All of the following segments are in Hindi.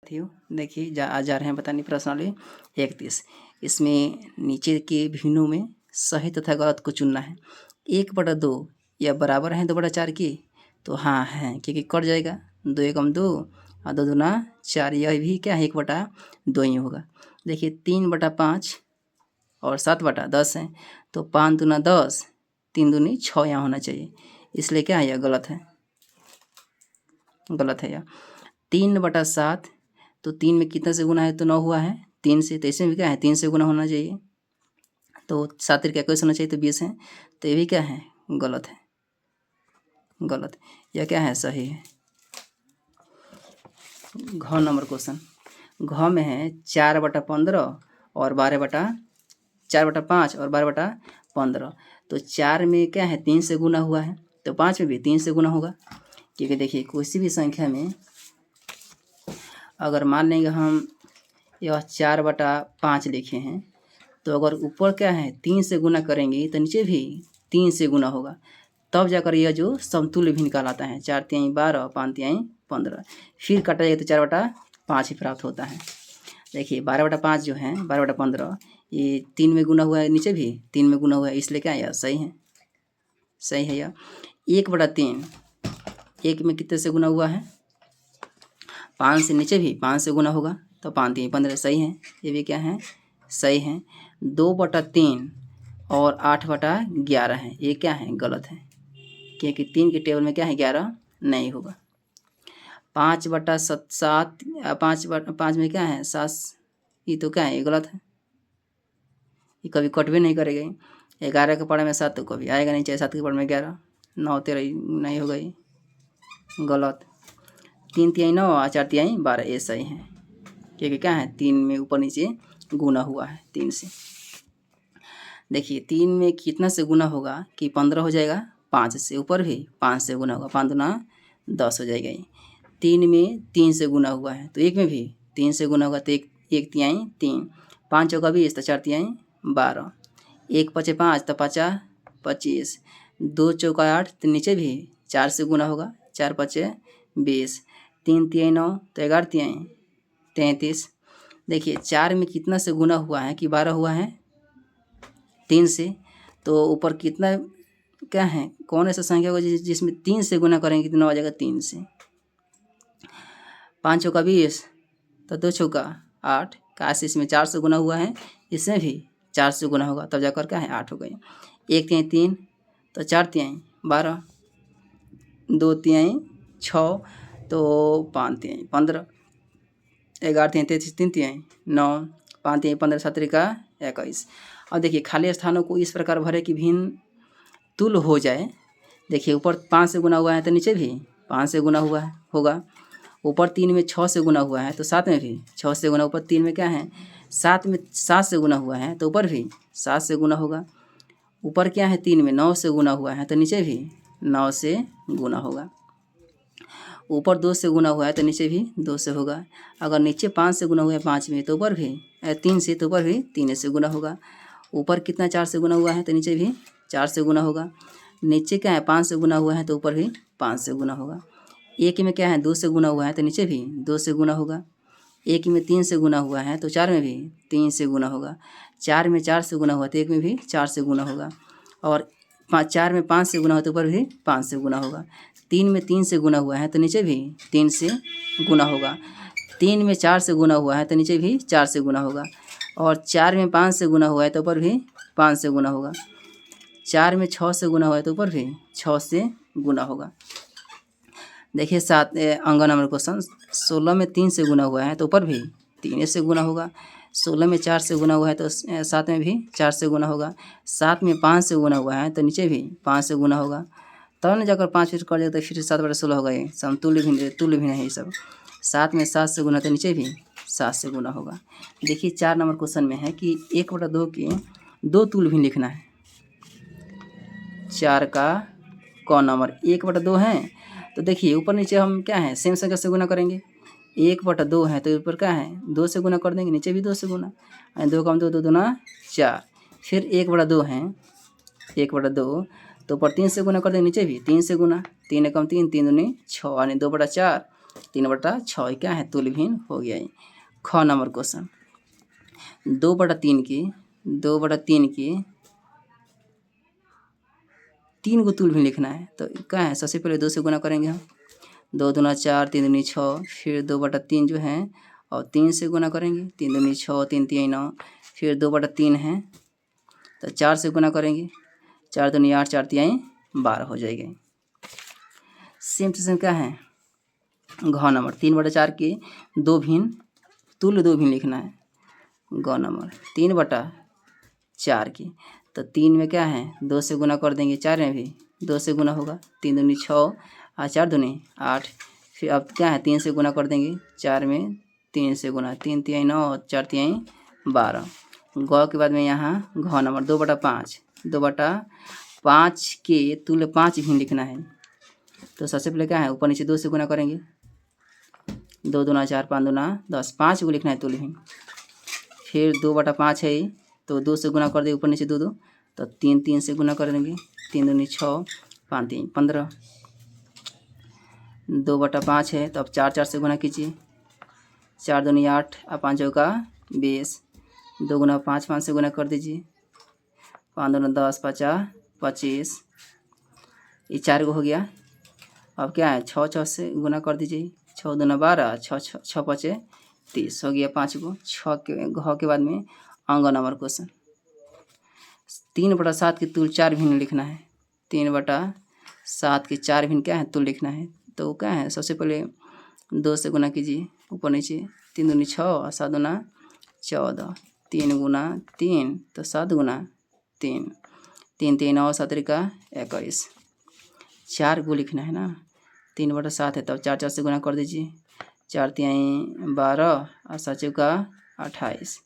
देखिए आज जा रहे हैं बताने प्रश्नावली 31। इसमें नीचे के भिन्नों में सही तथा गलत को चुनना है। 1/2 या बराबर है 2/4 की, तो हाँ है, क्योंकि कट जाएगा। 2 एकम 2 और 2 दूना 4, यह भी क्या है 1/2 ही होगा। देखिए 3/5 और 7/10 है, तो 5 दूना 10, 3 दूनी 6 यहाँ होना चाहिए, इसलिए क्या है यह गलत है, गलत है यह। 3/7, तो 3 में कितना से गुना है, तो 9 हुआ है 3 से, तो इसमें भी क्या है 3 से गुना होना चाहिए, तो 7 क्या कैसे होना चाहिए, तो 20 है, तो ये भी क्या है गलत है, गलत। यह क्या है सही है। घ नंबर क्वेश्चन, घ में है 4/15 और 4/5 और 12/15, तो 4 में क्या है 3 से गुना हुआ है, तो 5 में भी 3 से गुना होगा, क्योंकि देखिए किसी भी संख्या में अगर मान लेंगे हम यह 4/5 लिखे हैं, तो अगर ऊपर क्या है 3 से गुना करेंगे तो नीचे भी 3 से गुना होगा, तब जाकर यह जो समतुल्य भिन्न कहलाता है। 4 तिहाई 12, 5 तिहाई 15, फिर काटा जाए तो 4/5 ही प्राप्त होता है। देखिए 12/5 जो है 12/15, ये 3 में गुना हुआ है, नीचे भी 3 में गुना हुआ है, इसलिए क्या है यह सही है, सही है यह। 1/3, 1 में कितने से गुना हुआ है 5 से, नीचे भी 5 से गुना होगा, तो 5 तिहाई 15 सही है, ये भी क्या है सही है। 2/3 और 8/11 है, ये क्या है गलत है, क्योंकि 3 के टेबल में क्या है 11 नहीं होगा। 5/7, 5 में क्या है 7, ये तो क्या है ये गलत है, ये कभी कटवे नहीं करेगा। 11 के पढ़े में 7 तो कभी आएगा नहीं, चाहे 7 के पढ़े में 11, 9 13 नहीं होगा, ये गलत। 3 तिहाई 9 और 4 तिहाई 12, ये सही है, क्योंकि क्या है 3 में ऊपर नीचे गुना हुआ है 3 से। देखिए 3 में कितना से गुना होगा कि 15 हो जाएगा, 5 से, ऊपर भी 5 से गुना होगा, 5 दूना 10 हो जाएगा। 3 में 3 से गुना हुआ है, तो 1 में भी 3 से गुना होगा, तो 1 तिहाई 3, 5 चौका 20, तो 4 तिहाई 12, 1 पचे 5, तो 5 25, 2 चौका 8, तो नीचे भी 4 से गुना होगा, 4 पचे 20, 3 तिहाई 9, तो 11 तिहाई 33। देखिए 4 में कितना से गुना हुआ है कि 12 हुआ है 3 से, तो ऊपर कितना क्या है, कौन ऐसा संख्या होगा जिसमें 3 से गुना करेंगे कितना हो जाएगा 3 से। 5 चौका 20, तो 2 चौका 8, काश इसमें 4 से गुना हुआ है, इसमें भी 4 से गुना होगा, तब जाकर क्या है 8 हो गई। 1 तिहाई 3, तो 4 तिहाई 12, 2 तिहाई 6, तो 5 तिहाई 15, 11 तिहाई 33, 3 तिहाई 9, 5 तिहाई 15, 7 का 21। और देखिए खाली स्थानों को इस प्रकार भरे कि भिन्न तुल हो जाए। देखिए ऊपर 5 से गुना हुआ है, तो नीचे भी 5 से गुना हुआ है होगा, ऊपर 3 में 6 से गुना हुआ है, तो 7 में भी 6 से गुना, ऊपर 3 में क्या है 7 में 7 से गुना हुआ है, तो ऊपर भी 7 से गुना होगा, ऊपर क्या है 3 में 9 से गुना हुआ है, तो नीचे भी 9 से गुना होगा, ऊपर 2 से गुना हुआ है, तो नीचे भी 2 से होगा। अगर नीचे 5 से गुना हुआ है 5 में, तो ऊपर भी 3 से, तो ऊपर भी 3 से गुना होगा। ऊपर कितना 4 से गुना हुआ है, तो नीचे भी 4 से गुना होगा। नीचे क्या है 5 से गुना हुआ है, तो ऊपर भी 5 से गुना होगा। 1 में क्या है 2 से गुना हुआ है, तो नीचे भी 2 से गुना होगा। 1 में 3 से गुना हुआ है, तो 4 में भी 3 से गुना होगा। 4 में 4 से गुना हुआ, तो 1 में भी 4 से गुना होगा। और 4 में 5 से गुना हो, तो ऊपर भी 5 से गुना होगा। 3 में 3 से गुना हुआ है, तो नीचे भी 3 से गुना होगा। 3 में 4 से गुना हुआ है, तो नीचे भी 4 से गुना होगा। और 4 में 5 से गुना हुआ है, तो ऊपर भी 5 से गुना होगा। 4 में 6 से गुना हुआ है, तो ऊपर भी 6 से गुना होगा। देखिए 7 अंगन नंबर क्वेश्चन, 16 में 3 से गुना हुआ है, तो ऊपर भी 3 से गुना होगा। 16 में 4 से गुना हुआ है, तो 7 में भी 4 से गुना होगा। 7 में 5 से गुना हुआ है, तो नीचे भी 5 से गुना होगा, तब न जाकर 5 फिर कर जाए, तो फिर 7/16 होगा। ये समतुल्य भिन्न तुल्य भिन्न है ये सब। 7 में 7 से गुना, तो नीचे भी 7 से गुना होगा। देखिए 4 नंबर क्वेश्चन में है कि 1/2 के 2 तुल्य भिन्न लिखना है। 4 का क नंबर 1/2 है, तो देखिए ऊपर नीचे हम क्या है सेम संख्या से गुना करेंगे। 1/2 है, तो ऊपर क्या है 2 से गुना कर देंगे, नीचे भी 2 से गुना, 2 कम 2, 2 दूना 4। फिर 1/2 है, 1/2, तो ऊपर 3 से गुना कर देंगे, नीचे भी 3 से गुना, 3 एकम 3, 3 दूनी 6, यानी 2/4, 3/6 क्या है तुल्यहीन हो गया है। ख नंबर क्वेश्चन 2/3 की 3 को तुल्यहीन लिखना है। तो क्या है सबसे पहले 2 से गुना करेंगे हम, 2 दूना 4 3 दूनी 6, फिर 2/3 जो है और 3 से गुना करेंगे, 3 दूनी 6 3 3 9, फिर 2/3 है तो 4 से गुना करेंगे, 4 दूनी 8 4 3 12 हो जाएगी। सेम टू सेम क्या है घ नंबर 3/4 के 2 भिन्न तुल्य 2 भिन्न लिखना है। ग नंबर 3/4 की तो 3 में क्या है 2 से गुना कर देंगे, 4 में भी 2 से गुना होगा, 3 दूनी 6 और 4 दूनी 8, फिर अब क्या है 3 से गुना कर देंगे, 4 में 3 से गुना, 3 3 9 और 4 3 12। ग के बाद में यहाँ घ नंबर 2/5 के तुल्य 5 भिन्न लिखना है। तो सबसे पहले क्या है ऊपर नीचे 2 से गुना करेंगे, 2 दूना 4 5 दूना 10, 5 को लिखना है तुल्यहीन। फिर 2/5 है तो 2 से गुना कर देंगे, ऊपर नीचे 2 2 तो 3 3 से गुना कर देंगे, 3 दूनी 6 5 3 15। 2/5 है तो अब 4 4 से गुना कीजिए, 4 दूनी 8 और 5 चौका 20, 2 गुना 5 5 से गुना कर दीजिए, 5 दूना 10 5 25, ये 4 को हो गया। अब क्या है 6 6 से गुना कर दीजिए, 6 दूना 12 6 6 5 30 हो गया 5 को। 6 के घ के बाद में अंग नंबर क्वेश्चन 3/7 के तुल्य 4 भिन्न लिखना है। 3/7 के 4 भिन्न क्या है तुल्य लिखना है। तो क्या है सबसे पहले 2 से गुना कीजिए, ऊपर नीचे 3 दूनी 6 और 7 दूना 14, 3 गुना 3 तो 7 गुना 3, 3 3 और 7 का 21, 4 को लिखना है ना। 3/7 है तब 4 4 से गुना कर दीजिए, 4 3 12 और 7 का 28,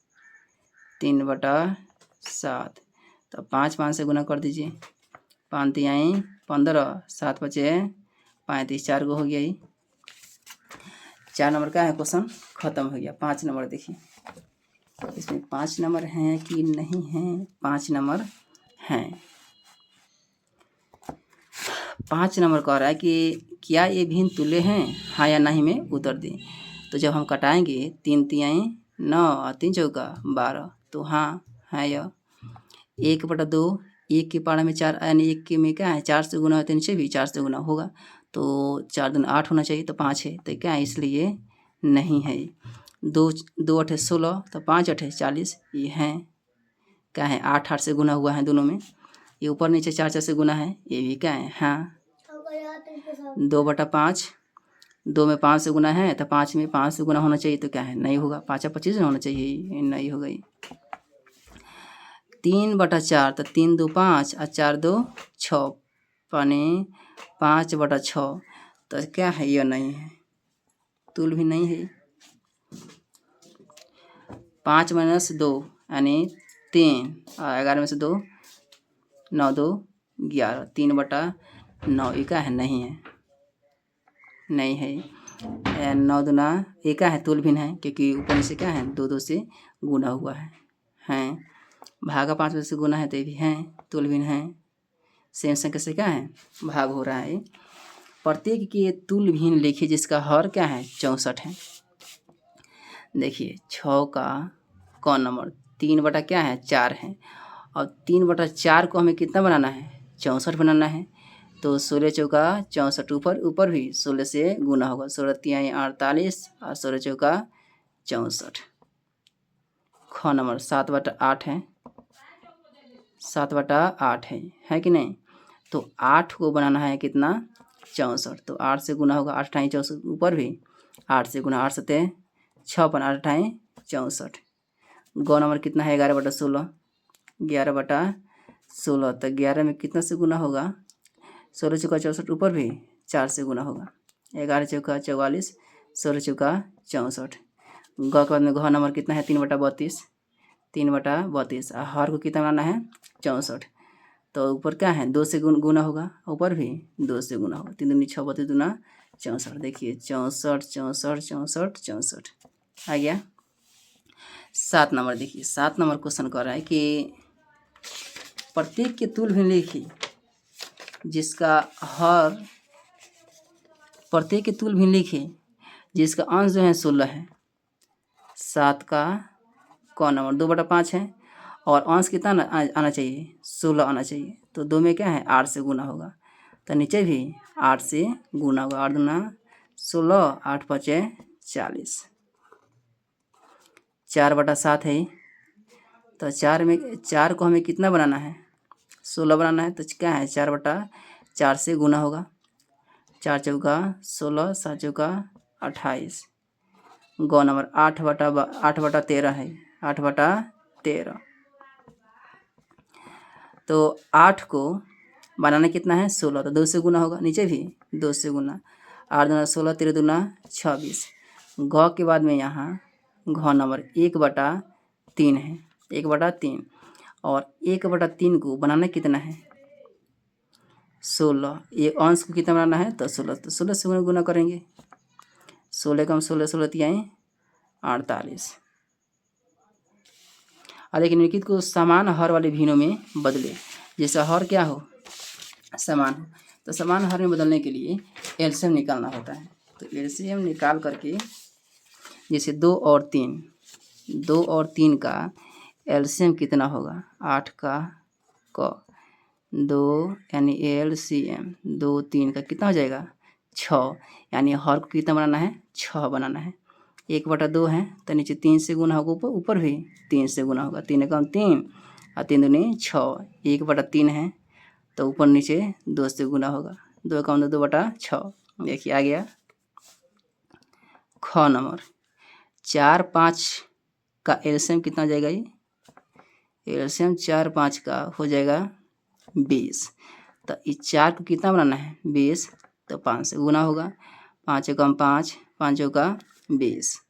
3/7 तो 5 5 से गुना कर दीजिए, 5 3 15 7 5 35, 4 को हो गया ही। 4 नंबर का है क्वेश्चन खत्म हो गया। 5 नंबर देखिए इसमें 5 नंबर हैं कि नहीं हैं, 5 नंबर हैं। 5 नंबर कह रहा है कि क्या ये भिन्न तुल्य हैं, हाँ या नहीं में उत्तर दें। तो जब हम कटाएंगे 3 3 9 और 3 चौका 12 तो हाँ है यह। 1/2 1 के पारा में 4 यानी 1 के में क्या है 4 से गुना होते नीचे भी 4 से गुना होगा तो 4 दूना 8 होना चाहिए तो 5 है तो क्या है इसलिए नहीं है। 2 2 8 16 तो 5 8 40 ये हैं क्या है 8 8 से गुना हुआ है दोनों में, ये ऊपर नीचे 4 4 से गुना है ये भी क्या है हाँ। 2/5 2 में 5 से गुना है तो 5 में 5 से गुना होना चाहिए तो क्या है नहीं होगा, 5 25 होना चाहिए नहीं हो गई। 3/4 तो 3 2 5 और 4 2 6 पानी 5/6 तो क्या है यह नहीं है तुल्य भी नहीं है। 5 - 2 यानी 3 और 11 में से 2 9 2 11 3/9 ये क्या है नहीं है नहीं है। 9 दूना ये क्या है तुल्य भिन्न है क्योंकि ऊपर से क्या है 2 2 से गुना हुआ है। भागा 5 से गुना है तो ये भी हैं तुल्य भिन्न है। सेम संख्या से क्या है भाग हो रहा है। प्रत्येक के तुल्य भिन्न लिखिए जिसका हर क्या है 64 है। देखिए 6 का क नंबर 3 क्या है 4 है और 3/4 को हमें कितना बनाना है 64 बनाना है तो 16 चौका 64 ऊपर भी 16 से गुना होगा, 16 3 48 और 16 चौका 64। ख नंबर 7/8 है 7/8 है कि नहीं। तो 8 को बनाना है कितना 64 तो 8 से गुना होगा 8 × 64 ऊपर भी 8 से गुना 8 7 56 8 × 64। ग नंबर कितना है 11/16 11/16 तो 11 में कितना से गुना होगा 16 चौका 64 ऊपर भी 4 से गुना होगा, 11 चौका 44 16 चौका 64। ग के बाद में घ नंबर कितना है 3/32 3/32 और हर को कितना बनाना है 64 तो ऊपर क्या है 2 से गुना होगा ऊपर भी 2 से गुना होगा, 3 दूनी 6 32 दूना 64। देखिए 64 64 64 64 आ गया। 7 नंबर देखिए 7 नंबर क्वेश्चन कर रहा है कि प्रत्येक के तुल्य भिन्न लिखिए जिसका हर प्रत्येक के तुल्य भिन्न लिखिए जिसका अंश जो है 16 है, 7 का क नंबर 2/5 है और अंश कितना आना चाहिए, 16 आना चाहिए। तो 2 में क्या है 8 से गुना होगा, तो नीचे भी 8 से गुना होगा। 8 दूना 16, 8 5 40, 4/7 है। तो 4 को हमें कितना बनाना है, 16 बनाना है। तो क्या है 4/4 से गुना होगा। 4 चौका 16, 7 चौका 28, गौ नंबर 8/13 है, 8/13। तो 8 को बनाना कितना है 16, तो 2 से गुना होगा, नीचे भी 2 से गुना। 8 दूना 16, 13 दूना 26। घ के बाद में यहाँ घ नंबर 1/3 है, 1/3 और 1/3 को बनाना कितना है 16। ये अंश को कितना बनाना है तो 16, तो 16 से गुना करेंगे। 16 कम 16, 16 तिहाई 48। और लेकिन निम्नलिखित को समान हर वाले भिन्नों में बदले। जैसा हर क्या हो समान हो, तो समान हर में बदलने के लिए एलसीएम निकालना होता है। तो एलसीएम निकाल करके जैसे 2 और 3 का एलसीएम कितना होगा 8 का क 2 यानी एलसीएम 2 3 का कितना हो जाएगा 6, यानी हर को कितना बनाना है 6 बनाना है। 1/2 है तो नीचे 3 से गुना होगा, ऊपर भी 3 से गुना होगा। 3 कम 3 और 3 दूनी 6, 1/3 है तो ऊपर नीचे 2 से गुना होगा। 2 कम 2/6। देखिए आ गया। ख नंबर 4 5 का एलसीएम कितना हो जाएगा, ये एलसीएम 4 5 का हो जाएगा 20। तो इस 4 को कितना बनाना है 20, तो 5 से गुना होगा। 5 कम 5, 5 का 20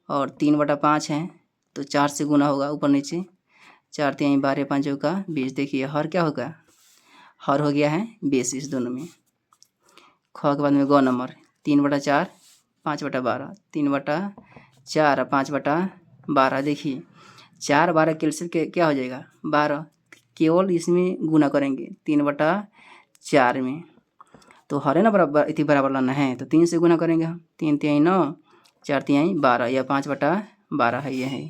और 3/5 है तो 4 से गुना होगा, ऊपर नीचे 4 3 12, 5 का 20। देखिए हर क्या होगा, हर हो गया है 20 इस दोनों में। ख के बाद में ग नंबर 3/4 5/12, 3/4 और 5/12। देखिए 4 12 कैलसियम के क्या हो जाएगा 12, केवल इसमें गुना करेंगे 3/4 में। तो हर है ना बराबर इतनी बराबर लाना है तो 3 से गुना करेंगे हम। 3 तिहाई 9, 4 तिहाई 12, या 5/12 है ये है।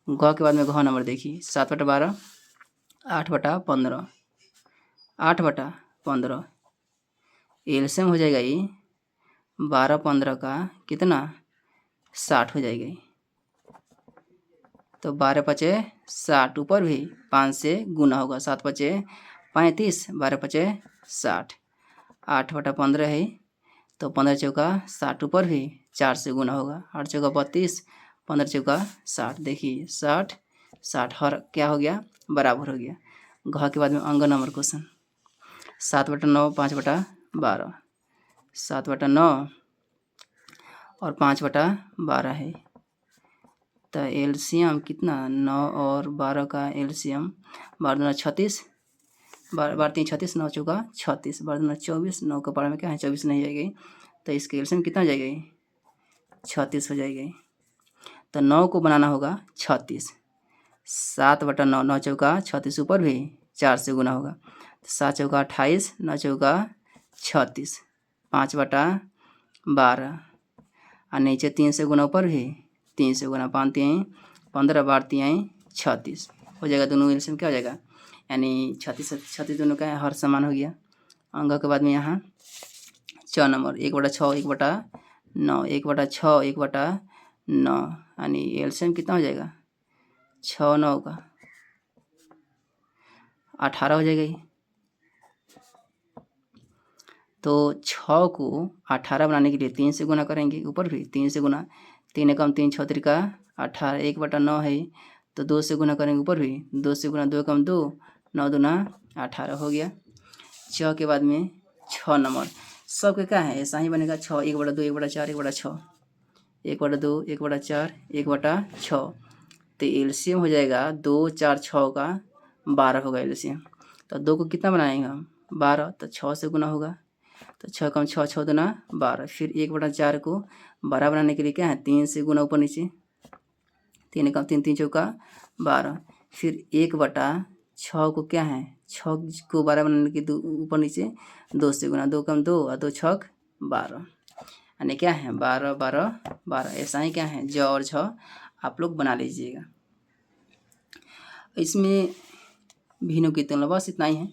ग के बाद में घ नंबर देखिए 7/12, 8/15, 8/15 एलसीएम हो जाएगा ये 12 15 का कितना 60 हो जाएगा। तो 12 5 60, ऊपर भी 5 से गुना होगा। 7 5 35, 12 5 60, 8/15 है तो 15 चौका 60, ऊपर भी 4 से गुना होगा। 8 चौका 32, 15 चौका 60। देखिए 60 60 हर क्या हो गया बराबर हो गया। घ के बाद में अंग नंबर क्वेश्चन 7/9 5/12, 7/9 और 5/12 है। तो एलसीएम कितना 9 और 12 का एलसीएम 12 दूना 36, 12 3 36, 9 चौका 36, 12 दूना 24, 9 का पारा में क्या है 24 नहीं जाएगी, तो इसके एलसीएम कितना हो जाएगा 36 हो जाएगा। तो 9 को बनाना होगा 36, 7/9, 9 चौका 36, ऊपर भी 4 से गुना होगा। 7 चौका 28, 9 चौका 36, 5/12 और नीचे 3 से गुना, ऊपर भी 3 से गुना। 5 तिहाई 15, 12 तिहाई 36 हो जाएगा। दोनों एलसीएम क्या हो जाएगा यानी 36 दोनों का हर समान हो गया। अंग के बाद में यहाँ 6 नंबर 1/6 1/9, 1/6 1/9 यानी एलसीएम कितना हो जाएगा 6 9 का 18 हो जाएगा ये। तो 6 को 18 बनाने के लिए 3 से गुना करेंगे, ऊपर भी 3 से गुना। 3 कम 3 6 का 18, 1/9 है तो 2 से गुना करेंगे, ऊपर भी 2 से गुना। 2 कम 2, 9 दूना 18 हो गया। 6 के बाद में 6 नंबर सबके क्या है ऐसा ही बनेगा 6, 1/2 1/4 1/6, 1/2 1/4 1/6। तो एलसीएम हो जाएगा 2 4 6 का 12 होगा एलसीएम। तो 2 को कितना बनाएंगे हम 12, तो 6 से गुना होगा। तो 6 कम 6 6 दूना 12। फिर 1/4 को 12 बनाने के लिए क्या है 3 से गुना, ऊपर नीचे। 3 कम 3 3 चौका 12। फिर 1/6 को क्या है 6 को 12 बनाने के ऊपर नीचे 2 से गुना। 2 कम 2 और 2 6 12। यानी क्या है 12 12 12। ऐसा ही क्या है ज और झ आप लोग बना लीजिएगा। इसमें भिन्नों की तुलना बस इतना ही है।